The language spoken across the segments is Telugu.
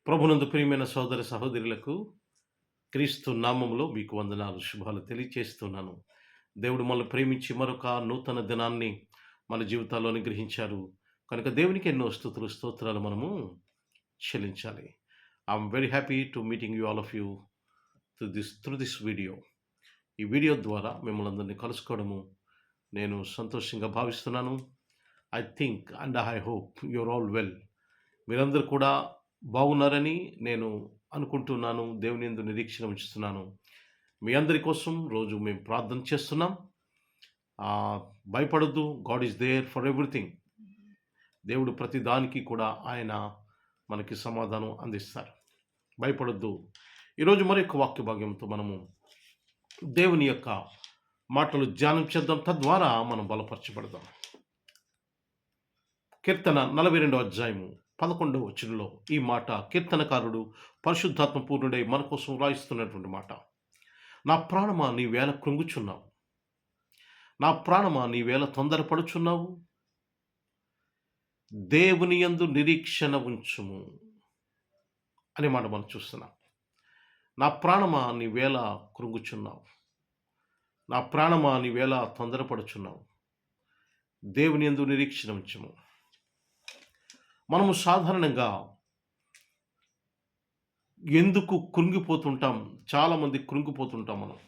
ప్రభునందు ప్రియమైన సోదర సహోదరులకు క్రీస్తు నామములో మీకు వందనాలు శుభాలు తెలియచేస్తున్నాను. దేవుడు మనల్ని ప్రేమించి మరొక నూతన దినాన్ని మన జీవితాల్లో అనుగ్రహించారు. కనుక దేవునికి ఎన్నో స్తుతులు స్తోత్రాలు మనము చెల్లించాలి. I'm very happy to meeting you all of you through this video. ఈ వీడియో ద్వారా మిమ్మల్ని అందరినీ కలుసుకోవడము నేను సంతోషంగా భావిస్తున్నాను. I think and I hope you are all well. మీరందరూ కూడా బాగున్నారని నేను అనుకుంటున్నాను. దేవుని యందు నిరీక్షణ ఉంచుతున్నాను. మీ అందరి కోసం రోజు మేము ప్రార్థన చేస్తున్నాం. భయపడొద్దు. God is there for everything. దేవుడు ప్రతి దానికి కూడా ఆయన మనకి సమాధానం అందిస్తారు. భయపడొద్దు. ఈరోజు మరొక వాక్య భాగ్యంతో మనము దేవుని యొక్క మాటలు ధ్యానం చేద్దాం. తద్వారా మనం బలపరచబడదాం. కీర్తన 42వ అధ్యాయము 11వ వచనంలో ఈ మాట కీర్తనకారుడు పరిశుద్ధాత్మ పూర్ణుడై మన కోసం రాయిస్తున్నటువంటి మాట. నా ప్రాణమా నీ వేళ కృంగుచున్నావు, నా ప్రాణమా నీ వేళ తొందరపడుచున్నావు, దేవుని యందు నిరీక్షణ ఉంచుము అనే మాట మనం చూస్తున్నాం. నా ప్రాణమా నీ వేళ కృంగుచున్నావు, నా ప్రాణమా నీ వేళ తొందరపడుచున్నావు, దేవుని యందు నిరీక్షణ ఉంచుము. మనము సాధారణంగా ఎందుకు కృంగిపోతుంటాం? చాలామంది కృంగిపోతుంటాం మనం.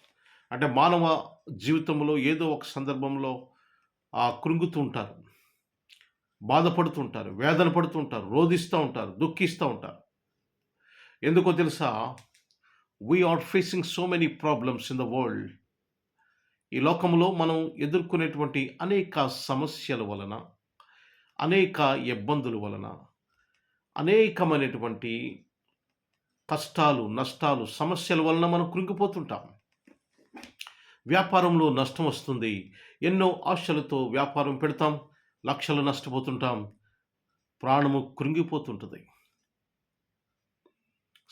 అంటే మానవ జీవితంలో ఏదో ఒక సందర్భంలో కృంగుతూ ఉంటారు, బాధపడుతూ ఉంటారు, వేదన పడుతూ ఉంటారు, రోధిస్తూ ఉంటారు, దుఃఖిస్తూ ఉంటారు. ఎందుకో తెలుసా? We are facing so many problems in the world. ఈ లోకంలో మనం ఎదుర్కొనేటువంటి అనేక సమస్యల వలన, అనేక ఇబ్బందుల వలన, అనేకమైనటువంటి కష్టాలు, నష్టాలు, సమస్యల వలన మనం కృంగిపోతుంటాం. వ్యాపారంలో నష్టం వస్తుంది. ఎన్నో ఆశలతో వ్యాపారం పెడతాం, లక్షలు నష్టపోతుంటాం, ప్రాణము కృంగిపోతుంటుంది.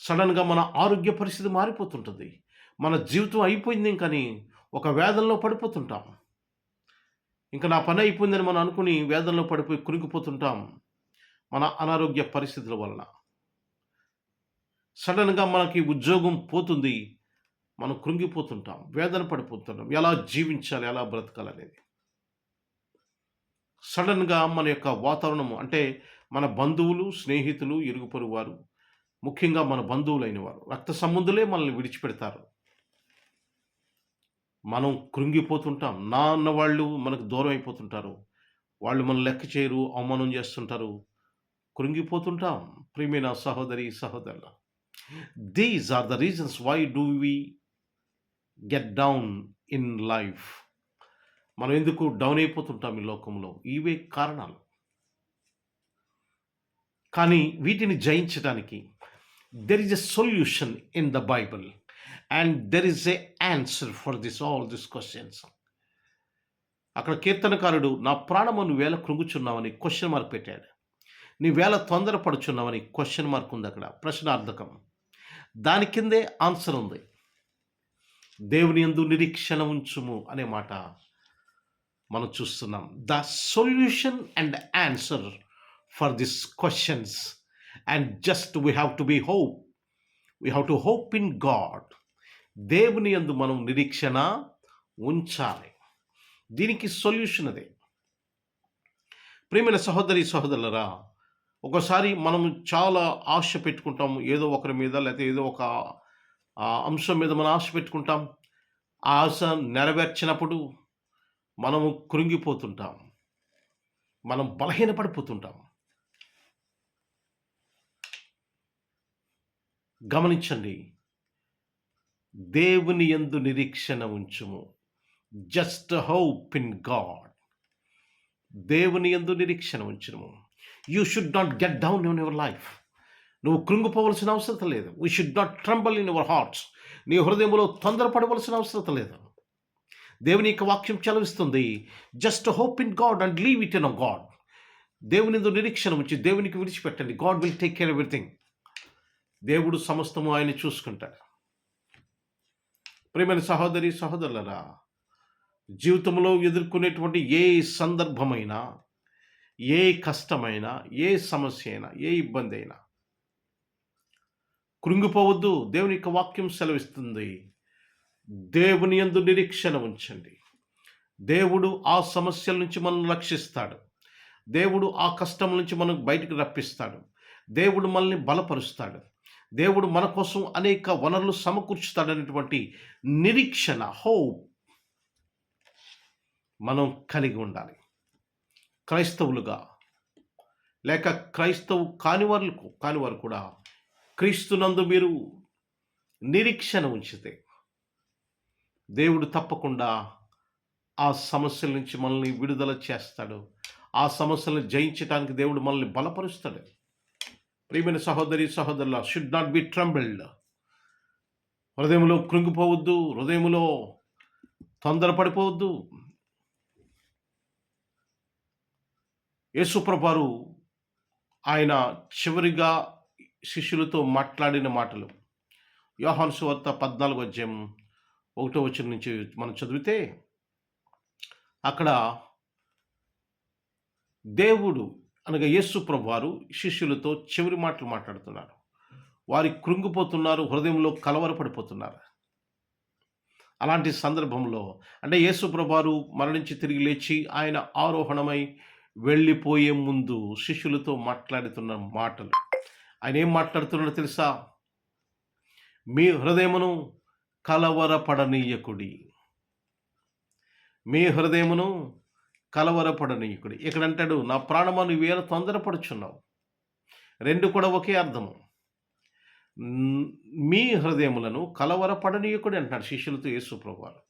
సడన్గా మన ఆరోగ్య పరిస్థితి మారిపోతుంటుంది. మన జీవితం అయిపోయింది కానీ ఒక వేదనలో పడిపోతుంటాం. ఇంకా నా పని అయిపోయిందని మనం అనుకుని వేదనలో పడిపోయి కృంగిపోతుంటాం మన అనారోగ్య పరిస్థితుల వలన. సడన్గా మనకి ఉద్యోగం పోతుంది, మనం కృంగిపోతుంటాం, వేదన పడిపోతుంటాం. ఎలా జీవించాలి, ఎలా బ్రతకాలనేది. సడన్గా మన యొక్క వాతావరణము, అంటే మన బంధువులు, స్నేహితులు, ఇరుగు పొరుగు వారు, ముఖ్యంగా మన బంధువులైన వారు, రక్త సంబంధులే మనల్ని విడిచిపెడతారు. మనం కృంగిపోతుంటాం. నా అన్న వాళ్ళు మనకు దూరం అయిపోతుంటారు. వాళ్ళు మనం లెక్క చేయరు, అవమానం చేస్తుంటారు, కృంగిపోతుంటాం. ప్రియమైన సహోదరి సహోదరుల, these are the reasons why do we get down in life. మనం ఎందుకు డౌన్ అయిపోతుంటాం ఈ లోకంలో? ఇవే కారణాలు. కానీ వీటిని జయించడానికి there is a solution in the Bible. And there is a answer for all these questions. అక్కడ కీర్తనకారుడు నా ప్రాణము నువ్వు వేళ కృంగుచున్నావని క్వశ్చన్ మార్క్ పెట్టాడు. నీ వేళ తొందరపడుచున్నావని క్వశ్చన్ మార్క్ ఉంది అక్కడ, ప్రశ్నార్థకం. దాని కిందే ఆన్సర్ ఉంది. దేవుని యందు నిరీక్షణ ఉంచుము అనే మాట మనం చూస్తున్నాం. The solution and answer for this questions. And just we have to be hope. We have to hope in God. దేవుని యందు మనం నిరీక్షణ ఉంచాలి. దీనికి సొల్యూషన్ అదే. ప్రియమైన సహోదరి సహోదరులరా, ఒకసారి మనం చాలా ఆశ పెట్టుకుంటాం ఏదో ఒకరి మీద, లేకపోతే ఏదో ఒక అంశం మీద మనం ఆశ పెట్టుకుంటాం. ఆ ఆశ నెరవేర్చినప్పుడు మనము కృంగిపోతుంటాం, మనం బలహీనపడిపోతుంటాం. గమనించండి, దేవుని యందు నిరీక్షణ ఉంచుము. Just hope in God. దేవుని యందు నిరీక్షణ ఉంచుము. You should not get down in your life. నువ్వు కృంగిపోవలసిన అవసరం లేదు. We should not tremble in your hearts. నీ హృదయంలో తొందరపడవలసిన అవసరం లేదు. దేవుని యొక్క వాక్యం చలవిస్తుంది, just hope in God and leave it in God. దేవుని యందు నిరీక్షణ ఉంచి దేవునికి విడిచిపెట్టండి. God will take care everything. దేవుడు సమస్తము ఆయన చూసుకుంటాడు. ప్రియమైన సహోదరి సహోదరులరా, జీవితంలో ఎదుర్కొనేటువంటి ఏ సందర్భమైనా, ఏ కష్టమైనా, ఏ సమస్య అయినా, ఏ ఇబ్బంది అయినా కృంగిపోవద్దు. దేవుని యొక్క వాక్యం సెలవిస్తుంది. దేవుని యందు నిరీక్షణ ఉంచండి. దేవుడు ఆ సమస్యల నుంచి మనల్ని రక్షిస్తాడు. దేవుడు ఆ కష్టం నుంచి మనకు బయటికి రప్పిస్తాడు. దేవుడు మనల్ని బలపరుస్తాడు. దేవుడు మన కోసం అనేక వనరులు సమకూర్చుతాడనేటువంటి నిరీక్షణ, హోప్ మనం కలిగి ఉండాలి. క్రైస్తవులుగా లేక కానివారు కూడా క్రీస్తునందు మీరు నిరీక్షణ ఉంచితే దేవుడు తప్పకుండా ఆ సమస్యల నుంచి మనల్ని విడుదల చేస్తాడు. ఆ సమస్యలను జయించడానికి దేవుడు మనల్ని బలపరుస్తాడు. ప్రియమైన సహోదరి సహోదరుల, షుడ్ నాట్ బి ట్రంబిల్డ్. హృదయంలో కృంగిపోవద్దు, హృదయంలో తొందరపడిపోవద్దు. యేసుప్రభువారు ఆయన చివరిగా శిష్యులతో మాట్లాడిన మాటలు యోహాను సువార్త 14 నుంచి మనం చదివితే అక్కడ దేవుడు అనగా యేసు ప్రభువారు శిష్యులతో చివరి మాటలు మాట్లాడుతున్నారు. వారి కృంగిపోతున్నారు, హృదయంలో కలవరపడిపోతున్నారు. అలాంటి సందర్భంలో అంటే యేసు ప్రభువారు మరణించి తిరిగి లేచి ఆయన ఆరోహణమై వెళ్ళిపోయే ముందు శిష్యులతో మాట్లాడుతున్న మాటలు. ఆయన ఏం మాట్లాడుతున్నాడో తెలుసా? మీ హృదయమును కలవరపడనీయకుడి. మీ హృదయమును కలవరపడనీయకుడి. ఇక్కడ అంటాడు, నా ప్రాణమా నువ్వేలా తొందరపడుచున్నావు. రెండు కూడా ఒకే అర్థము. మీ హృదయములను కలవరపడనీయకుడి అంటున్నాడు శిష్యులతో యేసు ప్రభువారు.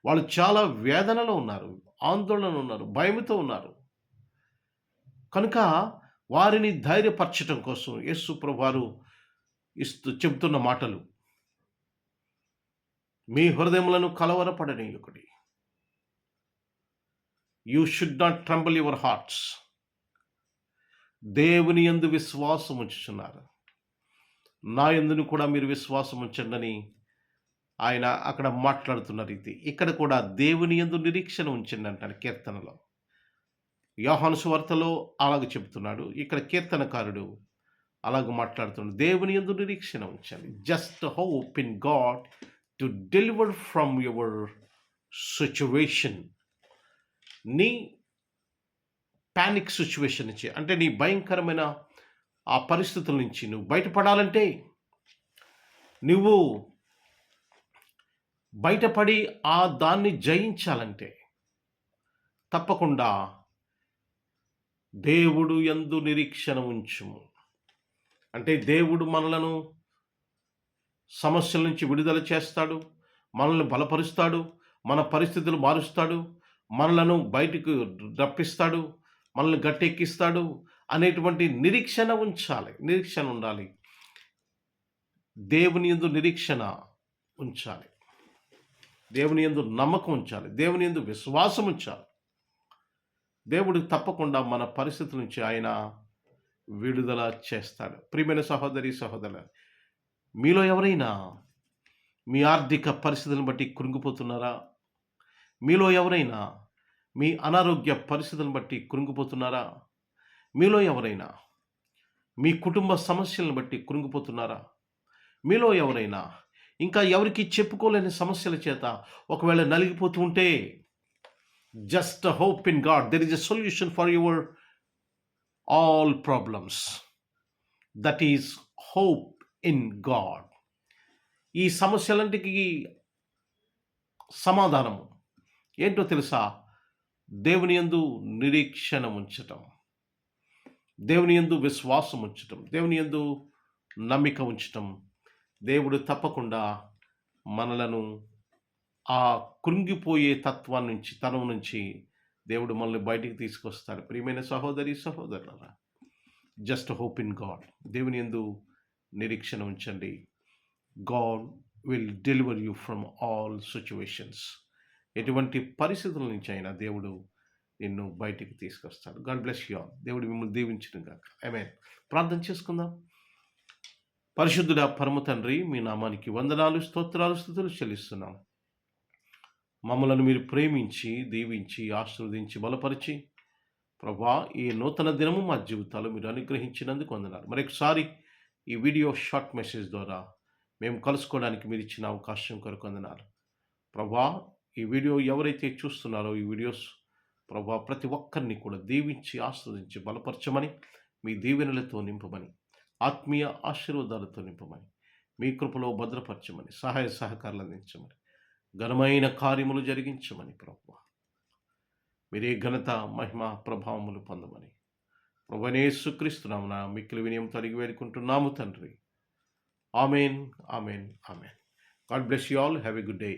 వాళ్ళు చాలా వేదనలో ఉన్నారు, ఆందోళన ఉన్నారు, భయముతో ఉన్నారు. కనుక వారిని ధైర్యపరచటం కోసం యేసు ప్రభువారు చెబుతున్న మాటలు, మీ హృదయములను కలవరపడనీయకుడి. You should not tremble your hearts. దేవుని యందు విశ్వాసం ఉంచుచున్నారు, నా యందును కూడా మీరు విశ్వాసం ఉంచండి ఆయన అక్కడ మాట్లాడుతున్న రీతి ఇక్కడ కూడా దేవుని యందు నిరీక్షణ ఉంచండి అంటాడు కీర్తనలో. యోహాను సువార్తలో అలాగ చెబుతున్నాడు, ఇక్కడ కీర్తనకారుడు అలాగ మాట్లాడుతున్నాడు. దేవుని యందు నిరీక్షణ ఉంచండి. Just hope in God to deliver from your situation. నీ పానిక్ సిచ్యువేషన్ నుంచి, అంటే నీ భయంకరమైన ఆ పరిస్థితుల నుంచి నువ్వు బయటపడాలంటే, నువ్వు బయటపడి ఆ దాన్ని జయించాలంటే తప్పకుండా దేవుడు యందు నిరీక్షణ ఉంచుము. అంటే దేవుడు మనలను సమస్యల నుంచి విడుదల చేస్తాడు, మనల్ని బలపరుస్తాడు, మన పరిస్థితులు మారుస్తాడు, మనలను బయటకు రప్పిస్తాడు, మనల్ని గట్టెక్కిస్తాడు అనేటువంటి నిరీక్షణ ఉంచాలి. నిరీక్షణ ఉండాలి. దేవుని యందు నిరీక్షణ ఉంచాలి. దేవుని యందు నమ్మకం ఉంచాలి. దేవుని యందు విశ్వాసం ఉంచాలి. దేవుడు తప్పకుండా మన పరిస్థితుల నుంచి ఆయన విడుదల చేస్తాడు. ప్రియమైన సహోదరి సహోదరుల, మీలో ఎవరైనా మీ ఆర్థిక పరిస్థితులను బట్టి కృంగిపోతున్నారా? మీలో ఎవరైనా మీ అనారోగ్య పరిస్థితులను బట్టి కృంగిపోతున్నారా? మీలో ఎవరైనా మీ కుటుంబ సమస్యలను బట్టి కృంగిపోతున్నారా? మీలో ఎవరైనా ఇంకా ఎవరికి చెప్పుకోలేని సమస్యల చేత ఒకవేళ నలిగిపోతూ ఉంటే, just hope in God. There is a solution for your all problems. That is hope in God. ఈ సమస్యలంటికి సమాధానము ఏంటో తెలుసా? దేవుని యందు నిరీక్షణ ఉంచటం, దేవుని యందు విశ్వాసం ఉంచటం, దేవుని యందు నమ్మిక ఉంచటం. దేవుడు తప్పకుండా మనలను ఆ కృంగిపోయే తనం నుంచి దేవుడు మనల్ని బయటికి తీసుకొస్తాడు. ప్రియమైన సహోదరి సహోదరులారా, జస్ట్ హోప్ ఇన్ గాడ్. దేవుని యందు నిరీక్షణ ఉంచండి. God will deliver you from all situations. ఎటువంటి పరిస్థితుల నుంచి అయినా దేవుడు నిన్ను బయటికి తీసుకొస్తాడు. God bless you all. దేవుడు మిమ్మల్ని దీవించడం గాక. ఆమేన్. ప్రార్థన చేసుకుందాం. పరిశుద్ధుడా పరమ తండ్రి, మీ నామానికి వందనాలు, స్తోత్రాలు, స్తుతులు చెల్లిస్తున్నాం. మమ్మలను మీరు ప్రేమించి, దీవించి, ఆశీర్వదించి, బలపరిచి ప్రభా ఈ నూతన దినము మా జీవితాలు మీరు అనుగ్రహించినందుకు వందనాలు. మరొకసారి ఈ వీడియో షార్ట్ మెసేజ్ ద్వారా మేము కలుసుకోవడానికి మీరు ఇచ్చిన అవకాశం కొరకు వందనాలు. ప్రభా, ఈ వీడియో ఎవరైతే చూస్తున్నారో ఈ వీడియోస్ ప్రభా ప్రతి ఒక్కరిని కూడా దీవించి ఆస్వాదించి బలపరచమని, మీ దీవెనలతో నింపమని, ఆత్మీయ ఆశీర్వాదాలతో నింపమని, మీ కృపలో భద్రపరచమని, సహాయ సహకారాలు అందించమని, ఘనమైన కార్యములు జరిగించమని ప్రభువా మీరే ఘనత మహిమ ప్రభావములు పొందమని ప్రభువైన యేసుక్రీస్తు నామమున మిక్కిలి వినయంతో అడిగి వేడుకుంటున్నాము తండ్రి. Amen, amen, amen. God bless you all. Have a good day.